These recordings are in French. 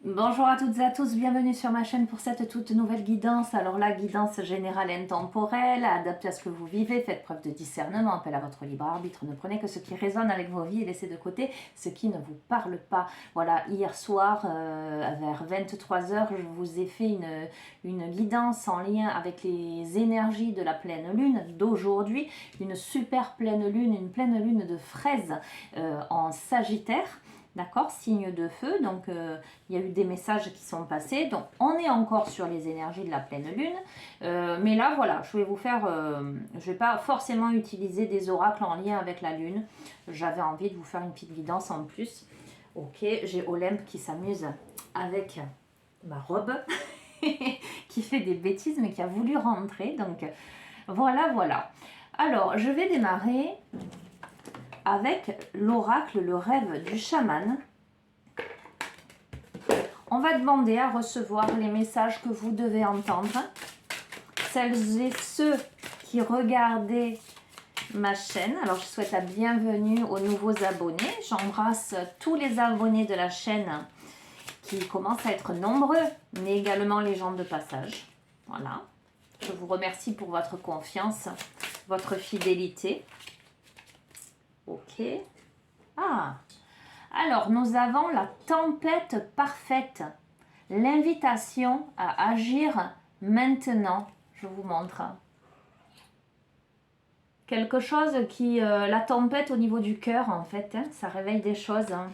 Bonjour à toutes et à tous, bienvenue sur ma chaîne pour cette toute nouvelle guidance. Alors la guidance générale intemporelle, adaptée à ce que vous vivez, faites preuve de discernement, appel à votre libre arbitre, ne prenez que ce qui résonne avec vos vies et laissez de côté ce qui ne vous parle pas. Voilà, hier soir, vers 23h, je vous ai fait une guidance en lien avec les énergies de la pleine lune d'aujourd'hui, une super pleine lune, une pleine lune de fraises en Sagittaire. D'accord, signe de feu, donc il y a eu des messages qui sont passés, donc on est encore sur les énergies de la pleine lune, mais là voilà, je vais vous faire, je vais pas forcément utiliser des oracles en lien avec la lune, j'avais envie de vous faire une petite guidance en plus. Ok, j'ai Olympe qui s'amuse avec ma robe, qui fait des bêtises mais qui a voulu rentrer, donc voilà. Alors, je vais démarrer avec l'oracle, le rêve du chaman. On va demander à recevoir les messages que vous devez entendre. Celles et ceux qui regardaient ma chaîne, alors je souhaite la bienvenue aux nouveaux abonnés. J'embrasse tous les abonnés de la chaîne qui commencent à être nombreux, mais également les gens de passage. Voilà. Je vous remercie pour votre confiance, votre fidélité. Ok. Ah, alors nous avons la tempête parfaite, l'invitation à agir maintenant. Je vous montre. Quelque chose qui, la tempête au niveau du cœur en fait, hein, ça réveille des choses. Hein.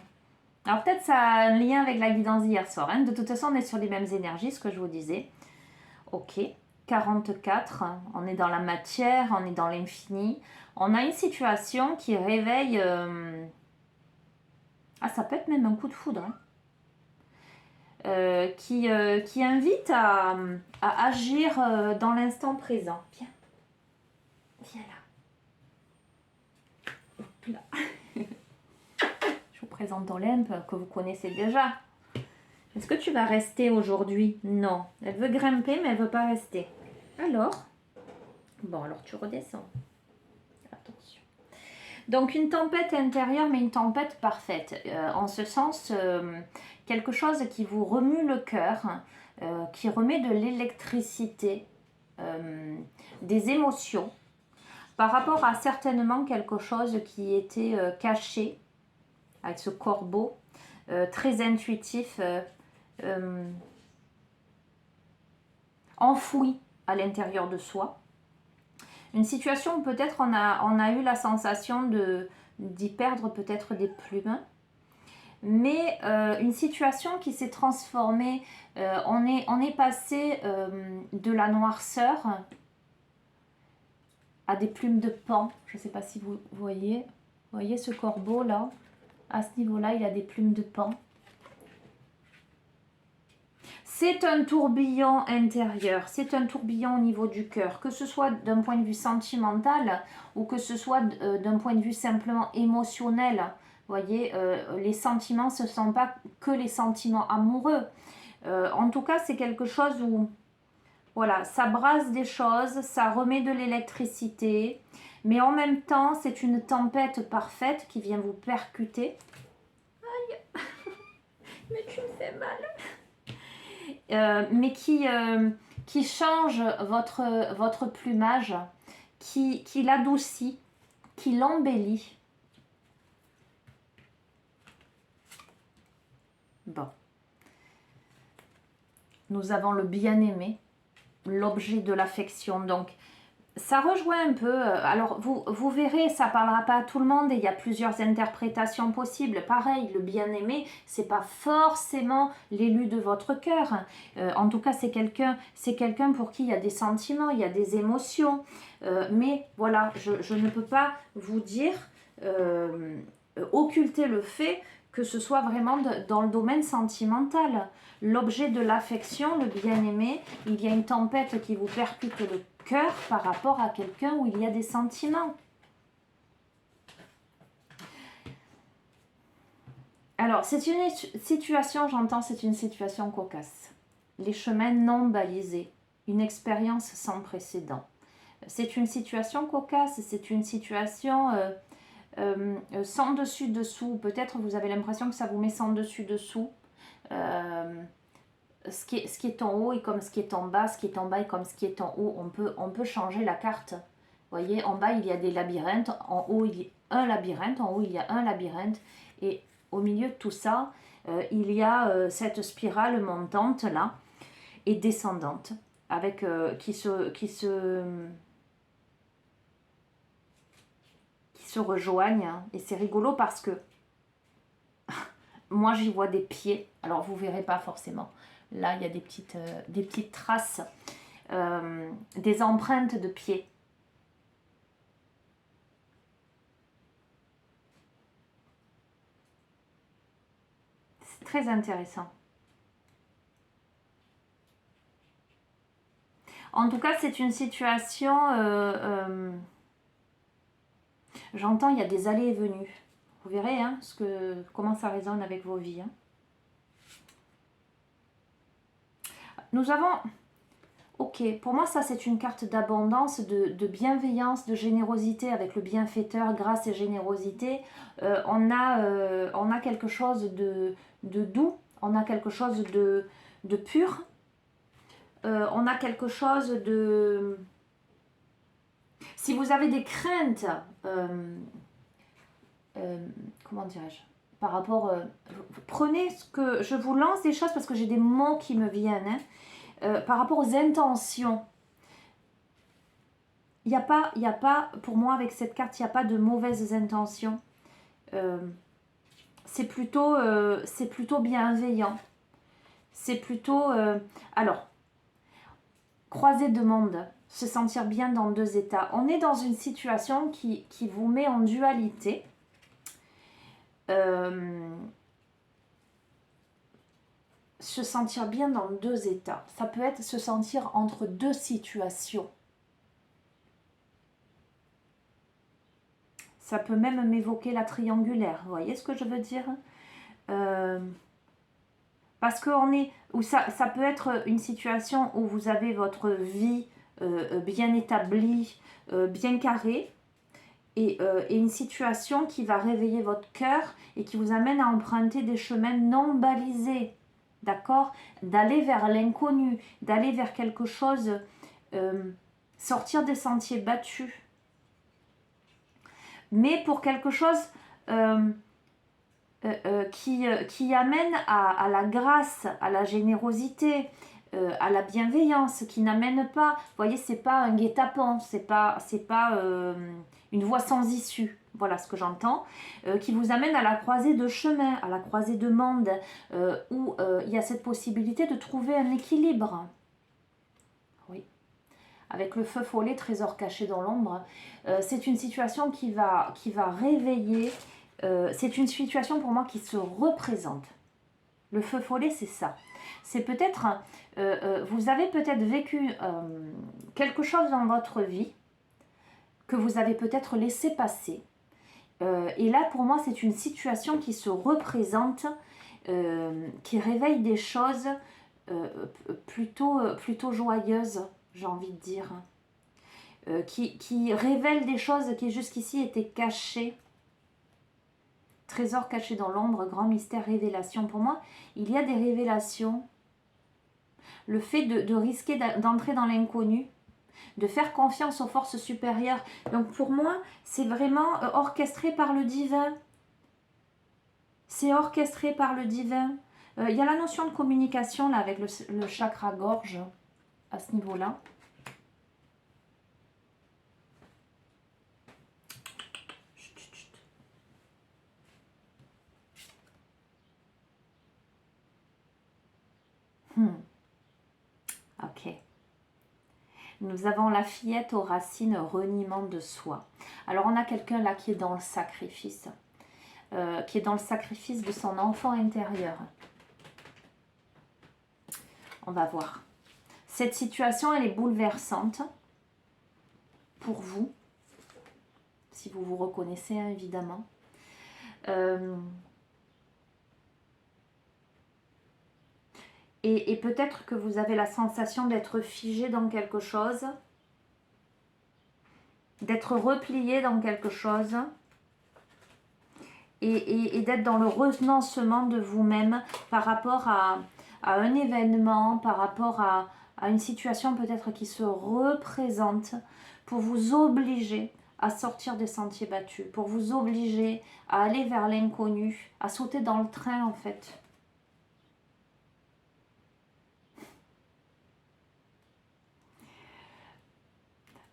Alors peut-être ça a un lien avec la guidance d'hier soir. Hein. De toute façon, on est sur les mêmes énergies, ce que je vous disais. Ok, 44, on est dans la matière, on est dans l'infini. On a une situation qui réveille... Ah, ça peut être même un coup de foudre. Hein. Qui invite à agir dans l'instant présent. Viens, viens là. Hop là. Je vous présente Olympe que vous connaissez déjà. Est-ce que tu vas rester aujourd'hui? Non. Elle veut grimper mais elle veut pas rester. Alors? Bon, alors tu redescends. Attention. Donc une tempête intérieure, mais une tempête parfaite. En ce sens, quelque chose qui vous remue le cœur, qui remet de l'électricité, des émotions, par rapport à certainement quelque chose qui était caché, avec ce corbeau, très intuitif, enfoui à l'intérieur de soi. Une situation où peut-être on a eu la sensation d'y perdre peut-être des plumes, mais une situation qui s'est transformée, on est passé de la noirceur à des plumes de paon. Je ne sais pas si vous voyez ce corbeau là, à ce niveau-là, il a des plumes de paon. C'est un tourbillon intérieur, c'est un tourbillon au niveau du cœur, que ce soit d'un point de vue sentimental ou que ce soit d'un point de vue simplement émotionnel. Vous voyez, les sentiments, ce ne sont pas que les sentiments amoureux. En tout cas, c'est quelque chose où, voilà, ça brasse des choses, ça remet de l'électricité, mais en même temps, c'est une tempête parfaite qui vient vous percuter. Aïe, mais tu me fais mal. Mais qui change votre plumage, qui l'adoucit, qui l'embellit. Bon. Nous avons le bien-aimé, l'objet de l'affection. Donc, ça rejoint un peu, alors vous verrez, ça parlera pas à tout le monde et il y a plusieurs interprétations possibles. Pareil, le bien-aimé, c'est pas forcément l'élu de votre cœur. En tout cas, c'est quelqu'un pour qui il y a des sentiments, il y a des émotions. Mais voilà, je ne peux pas vous dire, occulter le fait que ce soit vraiment dans le domaine sentimental. L'objet de l'affection, le bien-aimé, il y a une tempête qui vous percute le cœur par rapport à quelqu'un où il y a des sentiments. Alors, c'est une situation, j'entends, c'est une situation cocasse. Les chemins non balisés, une expérience sans précédent. C'est une situation cocasse, c'est une situation sans dessus-dessous. Peut-être vous avez l'impression que ça vous met sans dessus-dessous. Ce qui est en haut est comme ce qui est en bas, ce qui est en bas est comme ce qui est en haut. On peut changer la carte. Vous voyez, en bas, il y a des labyrinthes. En haut, il y a un labyrinthe. En haut, il y a un labyrinthe. Et au milieu de tout ça, il y a cette spirale montante là et descendante avec qui se rejoignent. Et c'est rigolo parce que moi, j'y vois des pieds. Alors, vous ne verrez pas forcément. Là, il y a des petites traces, des empreintes de pieds. C'est très intéressant. En tout cas, c'est une situation... j'entends, il y a des allées et venues. Vous verrez hein, comment ça résonne avec vos vies. Hein. Nous avons... Ok, pour moi, ça, c'est une carte d'abondance, de bienveillance, de générosité avec le bienfaiteur, grâce et générosité. On a quelque chose de doux, on a quelque chose de pur, on a quelque chose de... Si vous avez des craintes, comment dirais-je, par rapport... prenez ce que... Je vous lance des choses parce que j'ai des mots qui me viennent, hein. Par rapport aux intentions, il n'y a pas, pour moi avec cette carte, il n'y a pas de mauvaises intentions. C'est plutôt bienveillant. C'est plutôt... alors, croiser deux mondes, se sentir bien dans deux états. On est dans une situation qui vous met en dualité. Se sentir bien dans deux états. Ça peut être se sentir entre deux situations. Ça peut même m'évoquer la triangulaire. Vous voyez ce que je veux dire? Parce que ça peut être une situation où vous avez votre vie bien établie, bien carrée, et une situation qui va réveiller votre cœur et qui vous amène à emprunter des chemins non balisés. D'accord? D'aller vers l'inconnu, d'aller vers quelque chose, sortir des sentiers battus. Mais pour quelque chose qui amène à la grâce, à la générosité, à la bienveillance, qui n'amène pas, vous voyez, c'est pas un guet-apens, c'est pas une voie sans issue. Voilà ce que j'entends, qui vous amène à la croisée de chemin, à la croisée de monde, où il y a cette possibilité de trouver un équilibre. Oui. Avec le feu follet, trésor caché dans l'ombre, c'est une situation qui va réveiller, c'est une situation pour moi qui se représente. Le feu follet, c'est ça. C'est peut-être, vous avez peut-être vécu quelque chose dans votre vie que vous avez peut-être laissé passer. Et là, pour moi, c'est une situation qui se représente, qui réveille des choses plutôt joyeuses, j'ai envie de dire. Qui révèle des choses qui jusqu'ici étaient cachées. Trésor caché dans l'ombre, grand mystère, révélation. Pour moi, il y a des révélations. Le fait de risquer d'entrer dans l'inconnu, de faire confiance aux forces supérieures. Donc pour moi, c'est vraiment orchestré par le divin. C'est orchestré par le divin. Il y a la notion de communication là avec le chakra gorge à ce niveau-là. Ok. Nous avons la fillette aux racines, reniement de soi. Alors on a quelqu'un là qui est dans le sacrifice. Qui est dans le sacrifice de son enfant intérieur. On va voir. Cette situation, elle est bouleversante pour vous. Si vous vous reconnaissez, hein, évidemment. Et peut-être que vous avez la sensation d'être figé dans quelque chose, d'être replié dans quelque chose. et d'être dans le renoncement de vous-même par rapport à un événement, par rapport à une situation peut-être qui se représente pour vous obliger à sortir des sentiers battus, pour vous obliger à aller vers l'inconnu, à sauter dans le train en fait.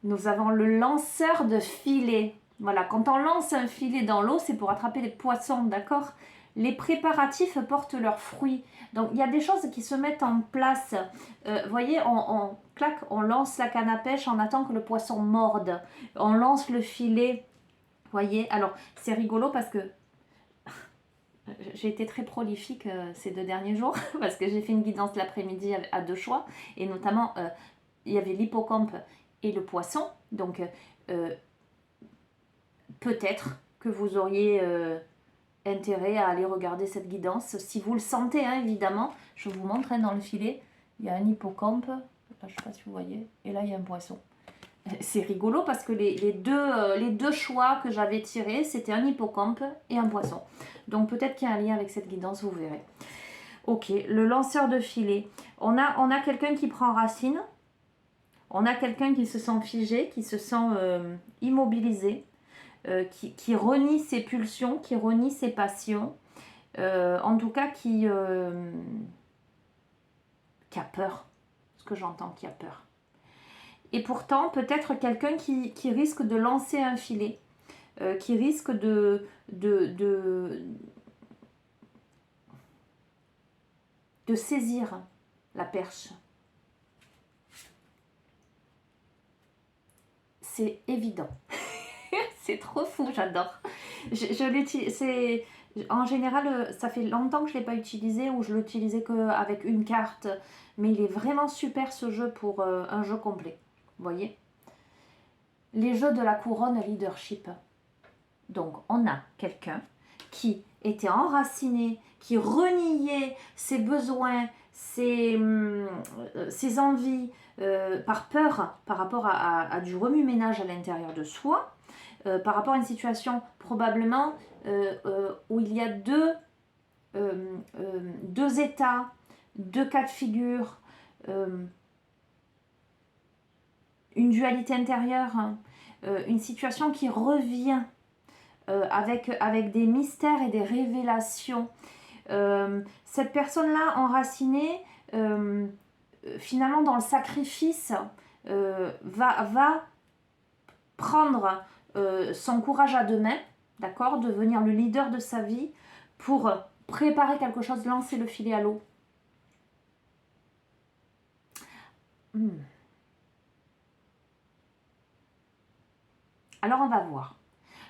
Nous avons le lanceur de filet. Voilà, quand on lance un filet dans l'eau, c'est pour attraper les poissons, d'accord? Les préparatifs portent leurs fruits. Donc, il y a des choses qui se mettent en place. Voyez, clac, on lance la canne à pêche, on attend que le poisson morde. On lance le filet. Voyez, alors, c'est rigolo parce que j'ai été très prolifique ces 2 derniers jours parce que j'ai fait une guidance l'après-midi à 2 choix. Et notamment, il y avait l'hippocampe et le poisson. Donc, peut-être que vous auriez intérêt à aller regarder cette guidance. Si vous le sentez, hein, évidemment. Je vous montre hein, dans le filet. Il y a un hippocampe. Là, je ne sais pas si vous voyez. Et là, il y a un poisson. C'est rigolo parce que les deux choix que j'avais tirés, c'était un hippocampe et un poisson. Donc, peut-être qu'il y a un lien avec cette guidance, vous verrez. Ok, le lanceur de filet. On a quelqu'un qui prend racine. On a quelqu'un qui se sent figé, qui se sent immobilisé, qui renie ses pulsions, qui renie ses passions, en tout cas qui a peur, ce que j'entends, qui a peur. Et pourtant, peut-être quelqu'un qui risque de lancer un filet, qui risque de saisir la perche. C'est évident. C'est trop fou, j'adore. Je l'utilise, en général, ça fait longtemps que je ne l'ai pas utilisé ou je l'utilisais qu'avec une carte. Mais il est vraiment super ce jeu pour un jeu complet. Vous voyez? Les jeux de la couronne leadership. Donc, on a quelqu'un qui était enraciné, qui reniait ses besoins, ses envies, par peur, par rapport à du remue-ménage à l'intérieur de soi, par rapport à une situation probablement où il y a deux états, 2 cas de figure, une dualité intérieure, hein, une situation qui revient avec des mystères et des révélations. Cette personne-là enracinée, finalement dans le sacrifice, va prendre son courage à 2 mains, d'accord, devenir le leader de sa vie pour préparer quelque chose, lancer le filet à l'eau. Alors on va voir.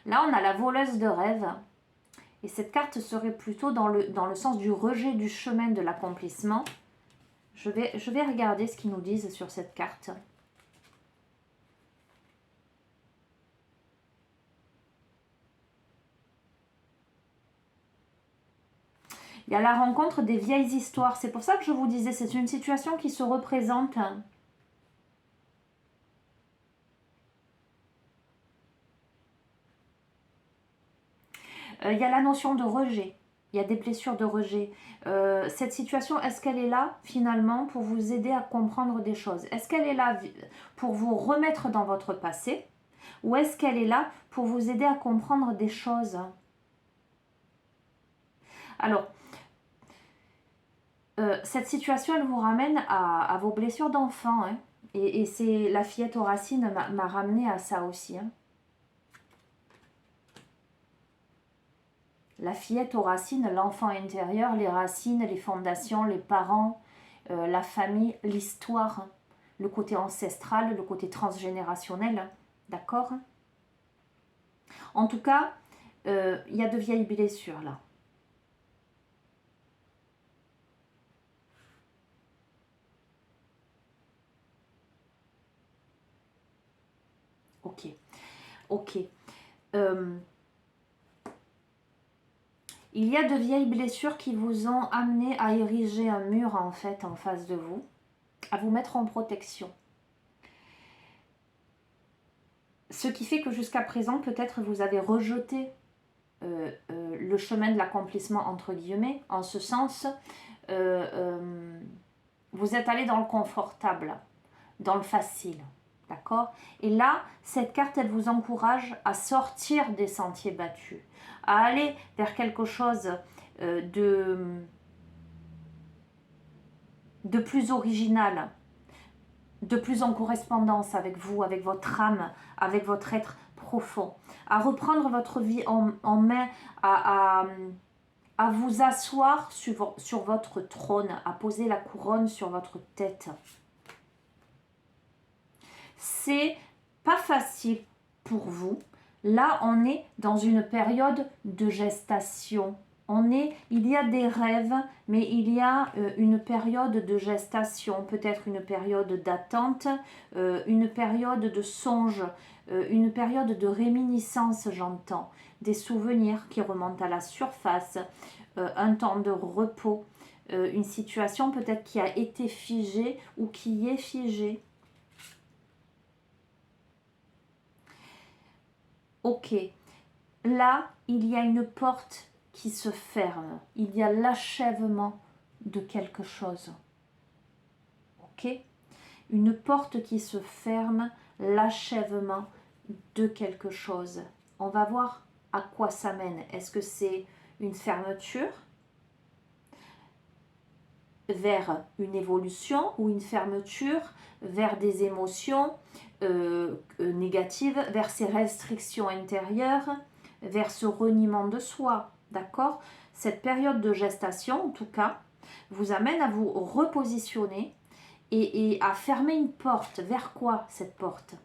Là on a la voleuse de rêve. Et cette carte serait plutôt dans le sens du rejet du chemin de l'accomplissement. Je vais regarder ce qu'ils nous disent sur cette carte. Il y a la rencontre des vieilles histoires. C'est pour ça que je vous disais, c'est une situation qui se représente. Il y a la notion de rejet. Il y a des blessures de rejet. Cette situation, est-ce qu'elle est là finalement pour vous aider à comprendre des choses? Est-ce qu'elle est là pour vous remettre dans votre passé? Ou est-ce qu'elle est là pour vous aider à comprendre des choses? Alors, cette situation, elle vous ramène à vos blessures d'enfant. Hein, et c'est la fillette aux racines m'a ramené à ça aussi. Hein. La fillette aux racines, l'enfant intérieur, les racines, les fondations, les parents, la famille, l'histoire, hein, le côté ancestral, le côté transgénérationnel. Hein, d'accord? En tout cas, il y a de vieilles blessures là. Ok. Ok. Il y a de vieilles blessures qui vous ont amené à ériger un mur en fait en face de vous, à vous mettre en protection. Ce qui fait que jusqu'à présent, peut-être vous avez rejeté le chemin de l'accomplissement entre guillemets, en ce sens, vous êtes allé dans le confortable, dans le facile, d'accord? Et là, cette carte, elle vous encourage à sortir des sentiers battus, à aller vers quelque chose de plus original, de plus en correspondance avec vous, avec votre âme, avec votre être profond, à reprendre votre vie en main, à vous asseoir sur votre trône, à poser la couronne sur votre tête. C'est pas facile pour vous. Là, on est dans une période de gestation. Il y a des rêves, mais il y a une période de gestation, peut-être une période d'attente, une période de songe, une période de réminiscence, j'entends, des souvenirs qui remontent à la surface, un temps de repos, une situation peut-être qui a été figée ou qui est figée. Ok, là, il y a une porte qui se ferme. Il y a l'achèvement de quelque chose. Ok? Une porte qui se ferme, l'achèvement de quelque chose. On va voir à quoi ça mène. Est-ce que c'est une fermeture vers une évolution ou une fermeture vers des émotions négatives, vers ces restrictions intérieures, vers ce reniement de soi, d'accord? Cette période de gestation, en tout cas, vous amène à vous repositionner et à fermer une porte. Vers quoi cette porte?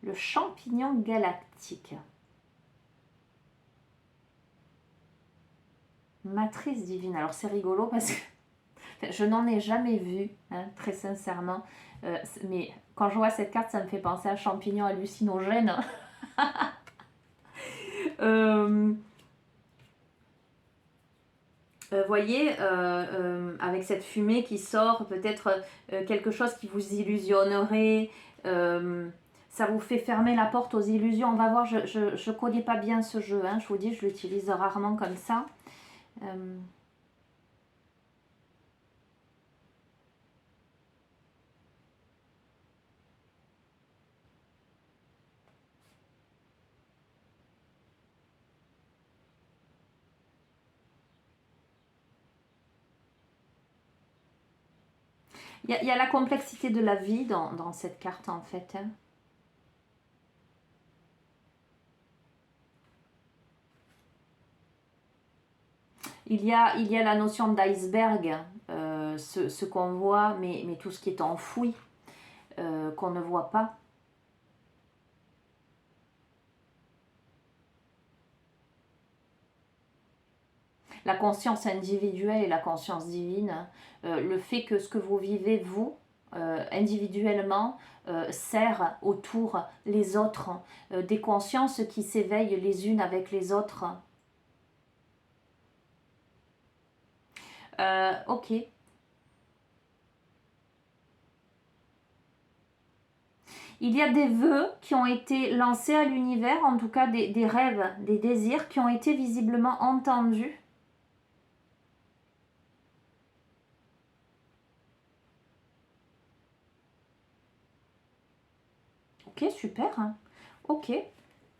Le champignon galactique. Matrice divine. Alors c'est rigolo parce que je n'en ai jamais vu, hein, très sincèrement. Mais quand je vois cette carte, ça me fait penser à champignon hallucinogène. Voyez, avec cette fumée qui sort, peut-être quelque chose qui vous illusionnerait. Ça vous fait fermer la porte aux illusions. On va voir, je ne connais pas bien ce jeu, hein, je vous dis, je l'utilise rarement comme ça. Il y a la complexité de la vie dans cette carte en fait. Hein. Il y a la notion d'iceberg, ce qu'on voit, mais tout ce qui est enfoui, qu'on ne voit pas. La conscience individuelle et la conscience divine, le fait que ce que vous vivez, vous, individuellement, sert autour les autres, des consciences qui s'éveillent les unes avec les autres. Ok. Il y a des vœux qui ont été lancés à l'univers, en tout cas des rêves, des désirs qui ont été visiblement entendus. Ok, super. Ok.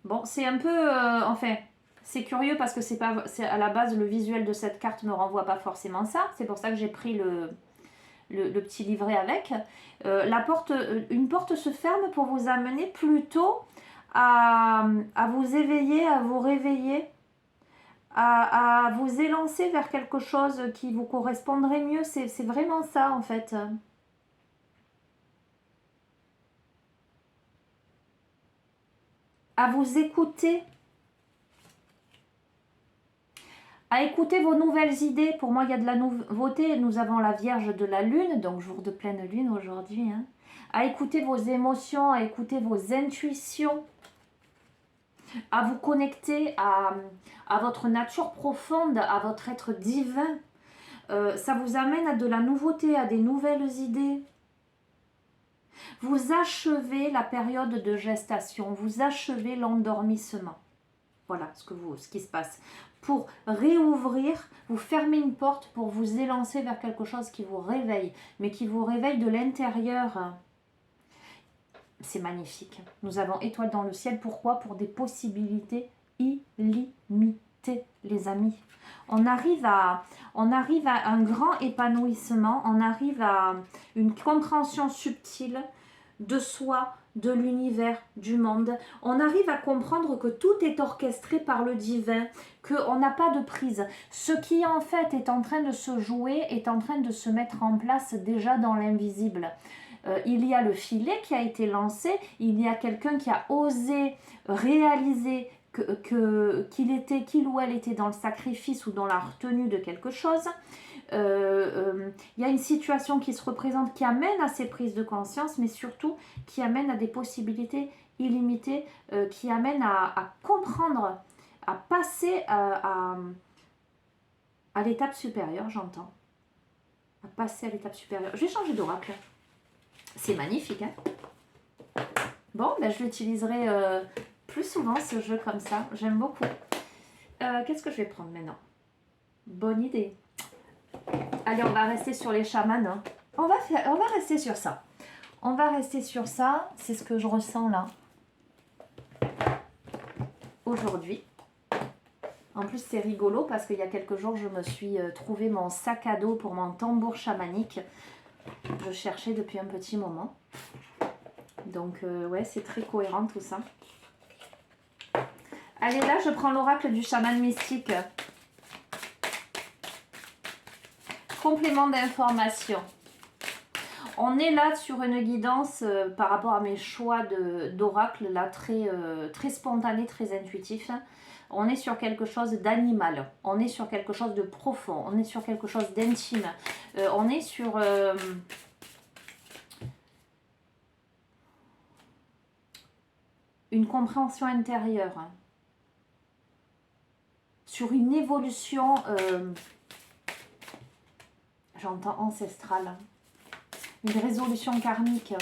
Bon, c'est un peu... enfin, c'est curieux parce que c'est à la base, le visuel de cette carte ne me renvoie pas forcément ça. C'est pour ça que j'ai pris le petit livret avec. Une porte se ferme pour vous amener plutôt à vous éveiller, à vous réveiller, à vous élancer vers quelque chose qui vous correspondrait mieux. C'est vraiment ça en fait. À vous écouter, à écouter vos nouvelles idées. Pour moi, il y a de la nouveauté. Nous avons la Vierge de la Lune, donc jour de pleine Lune aujourd'hui. Hein. À écouter vos émotions, à écouter vos intuitions, à vous connecter à votre nature profonde, à votre être divin. Ça vous amène à de la nouveauté, à des nouvelles idées. Vous achevez la période de gestation, vous achevez l'endormissement. Voilà ce qui se passe. Pour réouvrir, vous fermez une porte pour vous élancer vers quelque chose qui vous réveille, mais qui vous réveille de l'intérieur. C'est magnifique. Nous avons étoile dans le ciel. Pourquoi? Pour des possibilités illimitées, les amis. On arrive à un grand épanouissement, on arrive à une compréhension subtile de soi, de l'univers, du monde. On arrive à comprendre que tout est orchestré par le divin, qu'on n'a pas de prise. Ce qui en fait est en train de se jouer, est en train de se mettre en place déjà dans l'invisible. Il y a le filet qui a été lancé, il y a quelqu'un qui a osé réaliser qu'il ou elle était dans le sacrifice ou dans la retenue de quelque chose. Il y a une situation qui se représente qui amène à ces prises de conscience, mais surtout qui amène à des possibilités illimitées, qui amène à comprendre, à passer à l'étape supérieure, j'entends. À passer à l'étape supérieure. Je vais changer d'oracle. C'est magnifique, hein? Bon, ben, je l'utiliserai plus souvent, ce jeu comme ça. J'aime beaucoup. Qu'est-ce que je vais prendre maintenant? Bonne idée. Allez, on va rester sur les chamans. Hein. On va rester sur ça. On va rester sur ça. C'est ce que je ressens là. Aujourd'hui. En plus, c'est rigolo parce qu'il y a quelques jours, je me suis trouvé mon sac à dos pour mon tambour chamanique. Je cherchais depuis un petit moment. Donc, ouais, c'est très cohérent tout ça. Allez, là, je prends l'oracle du chaman mystique. Complément d'information. On est là sur une guidance par rapport à mes choix d'oracle, là, très spontané, très intuitif. On est sur quelque chose d'animal. On est sur quelque chose de profond. On est sur quelque chose d'intime. On est sur... une compréhension intérieure. Sur une évolution... j'entends ancestrale. Une résolution karmique.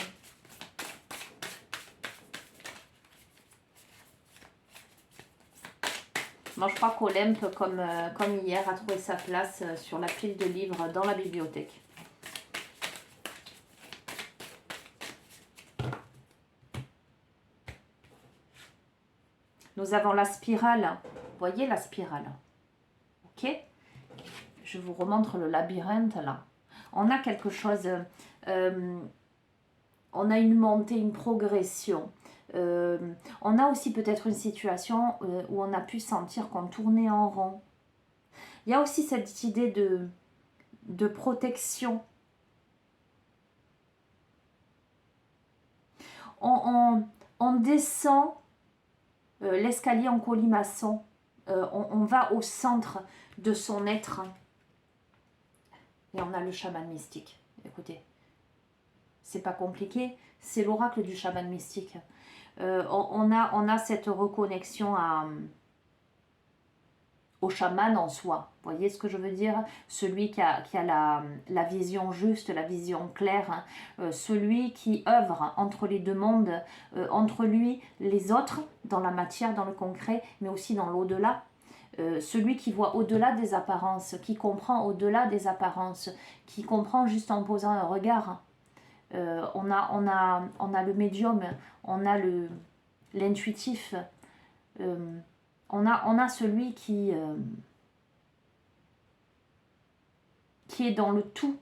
Moi, je crois qu'Olympe, comme hier, a trouvé sa place sur la pile de livres dans la bibliothèque. Nous avons la spirale. Vous voyez la spirale? Ok? Je vous remontre le labyrinthe là. On a quelque chose... on a une montée, une progression. On a aussi peut-être une situation où on a pu sentir qu'on tournait en rond. Il y a aussi cette idée de protection. On descend l'escalier en colimaçon. On va au centre de son être. Et on a le chaman mystique. Écoutez, c'est pas compliqué. C'est l'oracle du chaman mystique. On a cette reconnexion au chaman en soi. Vous voyez ce que je veux dire? Celui qui a la vision juste, la vision claire, celui qui œuvre entre les deux mondes, entre lui, les autres, dans la matière, dans le concret, mais aussi dans l'au-delà. Celui qui voit au-delà des apparences, qui comprend au-delà des apparences, qui comprend juste en posant un regard. On a le médium, on a l'intuitif, on a celui qui est dans le tout,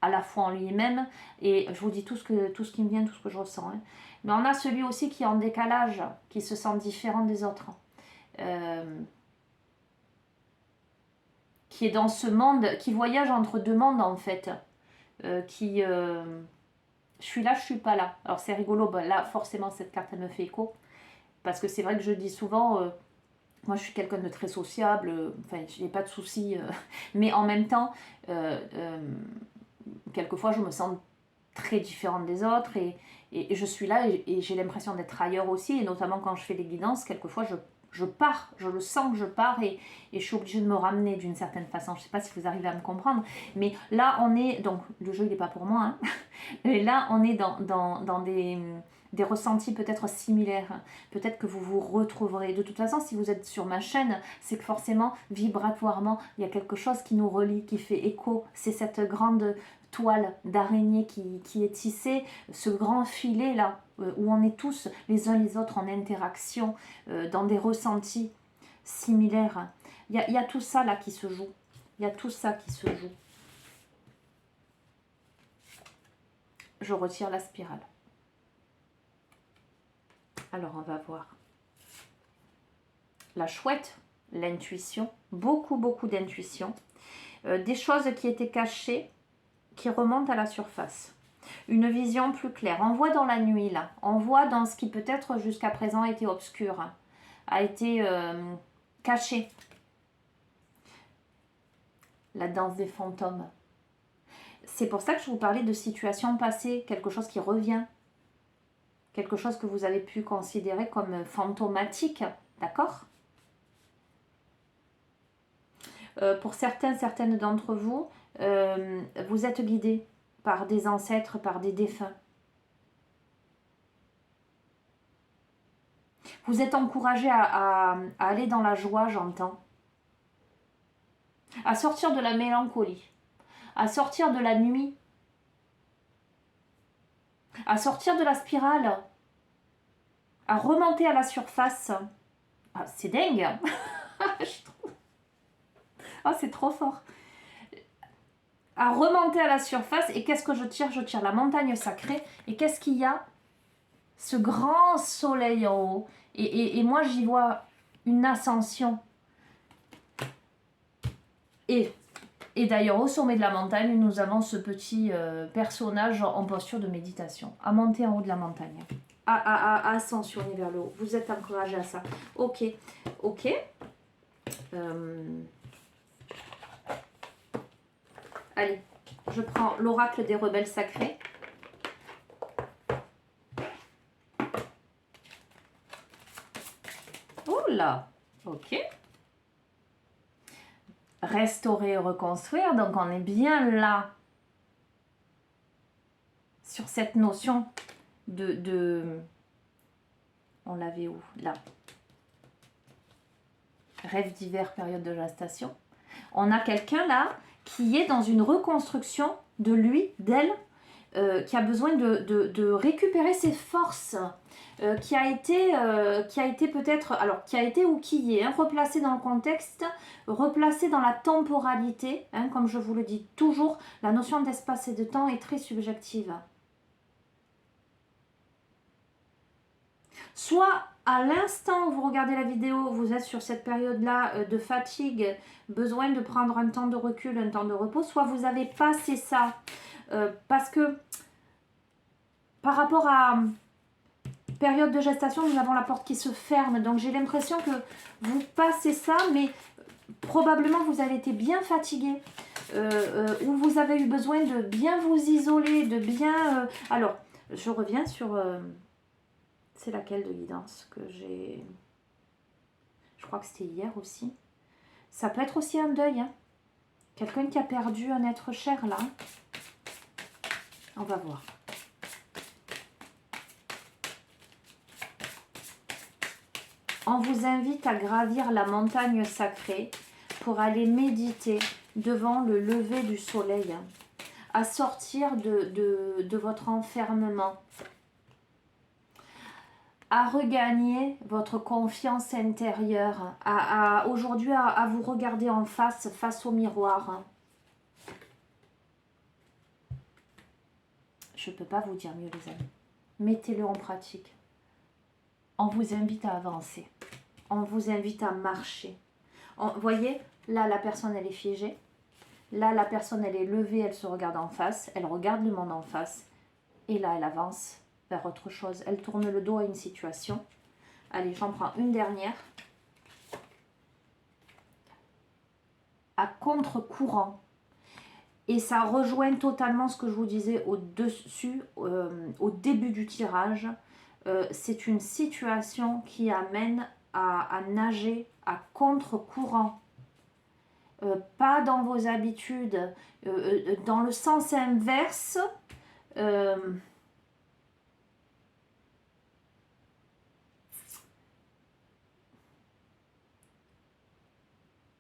à la fois en lui-même, et je vous dis tout ce qui me vient, tout ce que je ressens. Hein. Mais on a celui aussi qui est en décalage, qui se sent différent des autres. Qui est dans ce monde, qui voyage entre deux mondes en fait. Je suis là, je suis pas là. Alors c'est rigolo, ben là forcément cette carte elle me fait écho. Parce que c'est vrai que je dis souvent, moi je suis quelqu'un de très sociable, enfin je n'ai pas de soucis, mais en même temps, quelquefois je me sens très différente des autres et je suis là et j'ai l'impression d'être ailleurs aussi, et notamment quand je fais des guidances, quelquefois Je pars, je le sens que je pars et je suis obligée de me ramener d'une certaine façon. Je ne sais pas si vous arrivez à me comprendre, mais là on est, donc le jeu il n'est pas pour moi, hein, et là on est dans des ressentis peut-être similaires. Peut-être que vous vous retrouverez. De toute façon, si vous êtes sur ma chaîne, c'est que forcément, vibratoirement, il y a quelque chose qui nous relie, qui fait écho. C'est cette grande toile d'araignée qui est tissée, ce grand filet là, où on est tous les uns les autres en interaction, dans des ressentis similaires. Il y a tout ça là qui se joue. Il y a tout ça qui se joue. Je retire la spirale. Alors on va voir. La chouette, l'intuition, beaucoup d'intuition. Des choses qui étaient cachées, qui remontent à la surface. Une vision plus claire. On voit dans la nuit là. On voit dans ce qui peut-être jusqu'à présent a été obscur, a été caché. La danse des fantômes. C'est pour ça que je vous parlais de situations passées, quelque chose qui revient. Quelque chose que vous avez pu considérer comme fantomatique, d'accord ? Pour certaines d'entre vous, vous êtes guidés par des ancêtres, par des défunts. Vous êtes encouragés à aller dans la joie, j'entends. À sortir de la mélancolie, à sortir de la nuit, à sortir de la spirale, à remonter à la surface. Ah, c'est dingue. Ah, c'est trop fort. À remonter à la surface. Et qu'est-ce que je tire? Je tire la montagne sacrée. Et qu'est-ce qu'il y a? Ce grand soleil en haut. Et moi, j'y vois une ascension. Et d'ailleurs, au sommet de la montagne, nous avons ce petit personnage en posture de méditation. À monter en haut de la montagne. À ascensionner vers le haut. Vous êtes encouragé à ça. Ok. Allez, je prends l'oracle des rebelles sacrés. Oh là, ok. Restaurer et reconstruire, donc on est bien là sur cette notion de on l'avait où? Là. Rêve d'hiver, période de gestation. On a quelqu'un là qui est dans une reconstruction de lui, d'elle, qui a besoin de récupérer ses forces, qui a été peut-être, alors qui a été ou qui est, replacé dans le contexte, replacé dans la temporalité, comme je vous le dis toujours, la notion d'espace et de temps est très subjective. Soit à l'instant où vous regardez la vidéo, vous êtes sur cette période-là de fatigue, besoin de prendre un temps de recul, un temps de repos, soit vous avez passé ça. Parce que par rapport à période de gestation, nous avons la porte qui se ferme. Donc j'ai l'impression que vous passez ça, mais probablement vous avez été bien fatigué. Ou vous avez eu besoin de bien vous isoler, de bien... Alors, je reviens sur... c'est laquelle de guidance que j'ai... Je crois que c'était hier aussi. Ça peut être aussi un deuil. Quelqu'un qui a perdu un être cher là. On va voir. On vous invite à gravir la montagne sacrée pour aller méditer devant le lever du soleil, à sortir de votre enfermement, à regagner votre confiance intérieure, aujourd'hui à vous regarder en face au miroir. Je ne peux pas vous dire mieux les amis. Mettez-le en pratique. On vous invite à avancer. On vous invite à marcher. Vous voyez, là la personne elle est figée. Là la personne elle est levée, elle se regarde en face. Elle regarde le monde en face. Et là elle avance vers autre chose. Elle tourne le dos à une situation. Allez, j'en prends une dernière. À contre-courant. Et ça rejoint totalement ce que je vous disais au-dessus, au début du tirage. C'est une situation qui amène à nager à contre-courant. Pas dans vos habitudes, dans le sens inverse.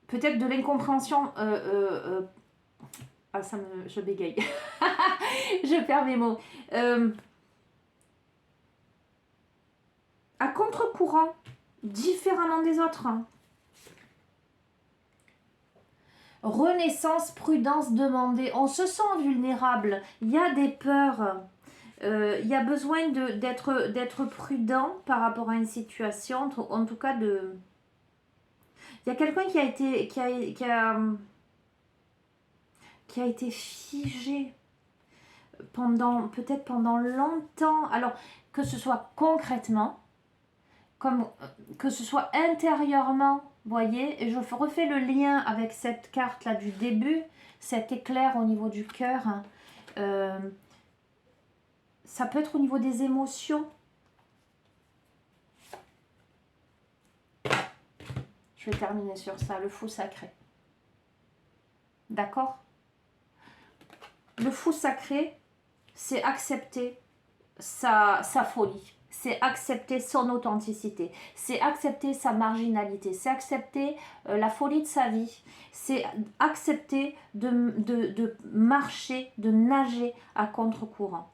Peut-être de l'incompréhension. Ah, je bégaye. Je perds mes mots. À contre-courant, différemment des autres. Renaissance, prudence demandée. On se sent vulnérable. Il y a des peurs. Il y a besoin d'être prudent par rapport à une situation. En tout cas, il y a quelqu'un qui a été figé peut-être pendant longtemps. Alors, que ce soit concrètement, comme que ce soit intérieurement, voyez, et je refais le lien avec cette carte là du début, cet éclair au niveau du cœur. Ça peut être au niveau des émotions. Je vais terminer sur ça, le fou sacré. D'accord? Le fou sacré, c'est accepter sa folie. C'est accepter son authenticité, c'est accepter sa marginalité, c'est accepter la folie de sa vie, c'est accepter de marcher, de nager à contre-courant.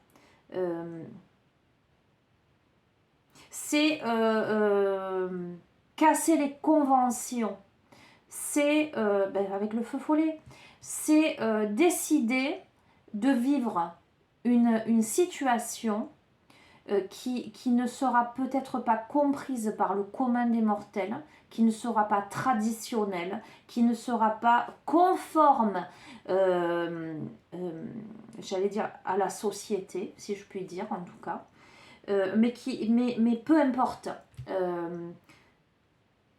C'est casser les conventions, c'est, avec le feu follet, c'est décider de vivre une situation qui ne sera peut-être pas comprise par le commun des mortels, qui ne sera pas traditionnelle, qui ne sera pas conforme, j'allais dire, à la société, si je puis dire en tout cas, mais peu importe.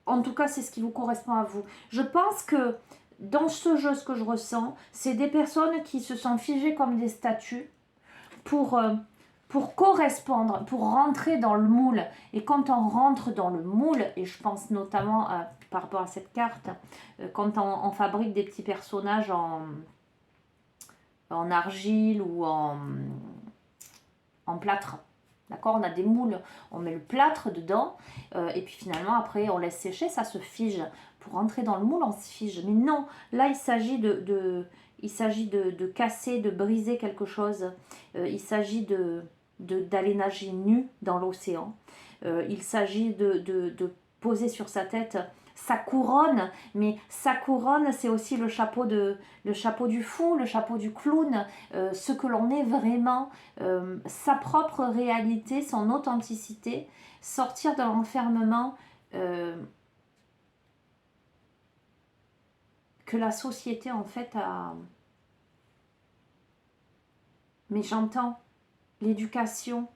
En tout cas, c'est ce qui vous correspond à vous. Je pense que dans ce jeu, ce que je ressens, c'est des personnes qui se sont figées comme des statues pour correspondre, pour rentrer dans le moule. Et quand on rentre dans le moule, et je pense notamment par rapport à cette carte, quand on fabrique des petits personnages en argile ou en plâtre, d'accord, on a des moules, on met le plâtre dedans, et puis finalement après on laisse sécher, ça se fige. Pour rentrer dans le moule, on se fige. Mais non, là il s'agit de casser, de briser quelque chose. Il s'agit d'aller nager nu dans l'océan. Il s'agit de poser sur sa tête sa couronne, mais sa couronne, c'est aussi le chapeau du fou, le chapeau du clown, ce que l'on est vraiment, sa propre réalité, son authenticité, sortir de l'enfermement que la société en fait a. Mais j'entends l'éducation.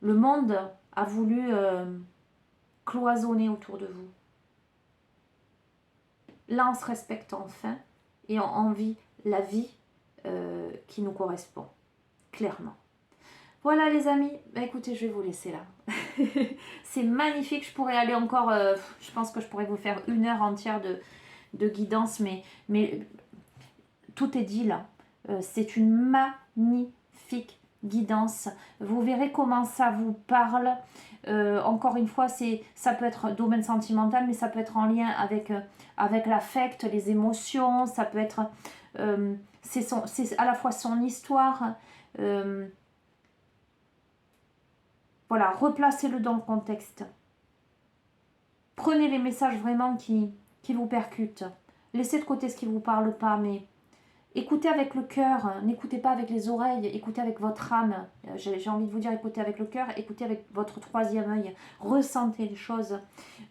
Le monde a voulu cloisonner autour de vous. Là, on se respecte enfin et on vit la vie qui nous correspond, clairement. Voilà les amis, écoutez, je vais vous laisser là. C'est magnifique, je pourrais aller encore, je pense que je pourrais vous faire 1 heure entière de guidance, mais tout est dit là. C'est une magnifique guidance. Vous verrez comment ça vous parle. Encore une fois, ça peut être domaine sentimental, mais ça peut être en lien avec l'affect, les émotions. Ça peut être... c'est à la fois son histoire. Voilà, replacez-le dans le contexte. Prenez les messages vraiment qui vous percutent. Laissez de côté ce qui ne vous parle pas, mais écoutez avec le cœur, n'écoutez pas avec les oreilles, écoutez avec votre âme. J'ai envie de vous dire, écoutez avec le cœur, écoutez avec votre 3e œil, ressentez les choses.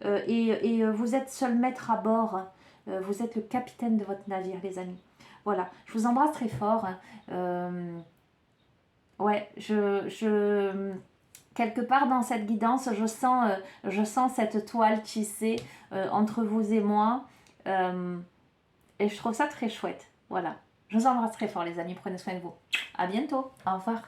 Et vous êtes seul maître à bord, vous êtes le capitaine de votre navire, les amis. Voilà, je vous embrasse très fort. Ouais, quelque part dans cette guidance, je sens cette toile tissée entre vous et moi. Et je trouve ça très chouette. Voilà. Je vous embrasse très fort les amis. Prenez soin de vous. À bientôt. Au revoir.